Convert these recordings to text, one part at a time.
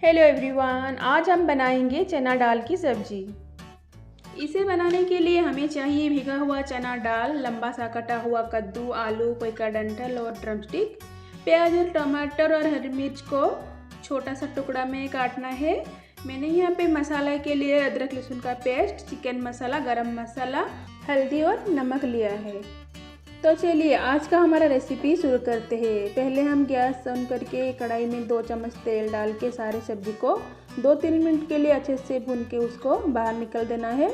Hello everyone, आज हम बनाएंगे चना दाल की सब्जी। इसे बनाने के लिए हमें चाहिए भीगा हुआ चना दाल, लंबा सा कटा हुआ कद्दू, आलू, कोई का डंठल और ड्रमस्टिक, प्याज और टमाटर और हरी मिर्च को छोटा सा टुकड़ा में काटना है। मैंने यहाँ पे मसाला के लिए अदरक लहसुन का पेस्ट, चिकन मसाला, गरम मसाला, हल्दी और नमक लिया है। तो चलिए आज का हमारा रेसिपी शुरू करते हैं। पहले हम गैस ऑन करके कढ़ाई में 2 चम्मच तेल डाल के सारे सब्जी को 2-3 मिनट के लिए अच्छे से भून के उसको बाहर निकल देना है।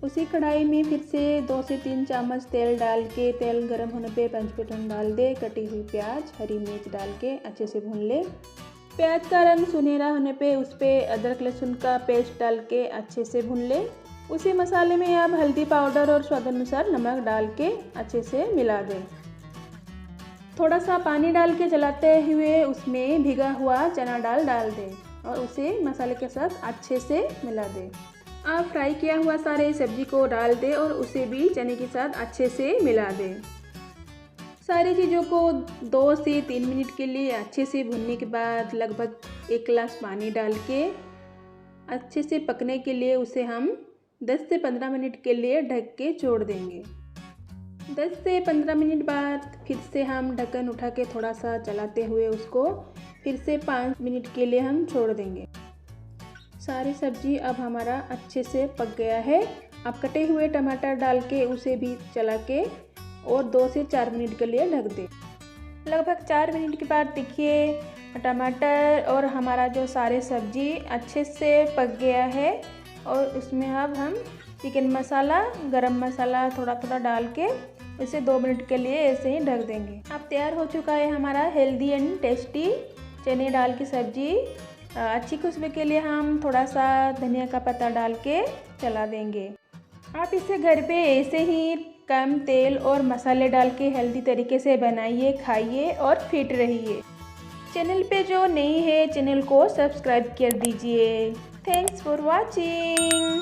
उसी कढ़ाई में फिर से 2 से 3 चम्मच तेल डाल के तेल गर्म होने पे पंचफोड़न डाल दे, कटी हुई प्याज, हरी मिर्च डाल के अच्छे से भून ले। प्याज का रंग सुनहरा होने पे उस पर अदरक लहसुन का पेस्ट डाल के अच्छे से भून ले। उसी मसाले में आप हल्दी पाउडर और स्वाद अनुसार नमक डाल के अच्छे से मिला दें। थोड़ा सा पानी डाल के चलाते हुए उसमें भीगा हुआ चना दाल डाल दें और उसे मसाले के साथ अच्छे से मिला दें। आप फ्राई किया हुआ सारे सब्जी को डाल दें और उसे भी चने के साथ अच्छे से मिला दें। सारी चीज़ों को 2 से 3 मिनट के लिए अच्छे से भूनने के बाद लगभग 1 गिलास पानी डाल के अच्छे से पकने के लिए उसे हम 10 से 15 मिनट के लिए ढक के छोड़ देंगे। 10 से 15 मिनट बाद फिर से हम ढक्कन उठा के थोड़ा सा चलाते हुए उसको फिर से 5 मिनट के लिए हम छोड़ देंगे। सारी सब्जी अब हमारा अच्छे से पक गया है। अब कटे हुए टमाटर डाल के उसे भी चला के और 2 से 4 मिनट के लिए ढक दें। लगभग 4 मिनट के बाद देखिए टमाटर और हमारा जो सारे सब्जी अच्छे से पक गया है और उसमें अब हम चिकन मसाला, गरम मसाला थोड़ा थोड़ा डाल के इसे 2 मिनट के लिए ऐसे ही ढक देंगे। अब तैयार हो चुका है हमारा हेल्दी एंड टेस्टी चने दाल की सब्जी। अच्छी खुशबू के लिए हम थोड़ा सा धनिया का पत्ता डाल के चला देंगे। आप इसे घर पे ऐसे ही कम तेल और मसाले डाल के हेल्दी तरीके से बनाइए, खाइए और फिट रहिए। चैनल पे जो नई है चैनल को सब्सक्राइब कर दीजिए। Thanks for watching.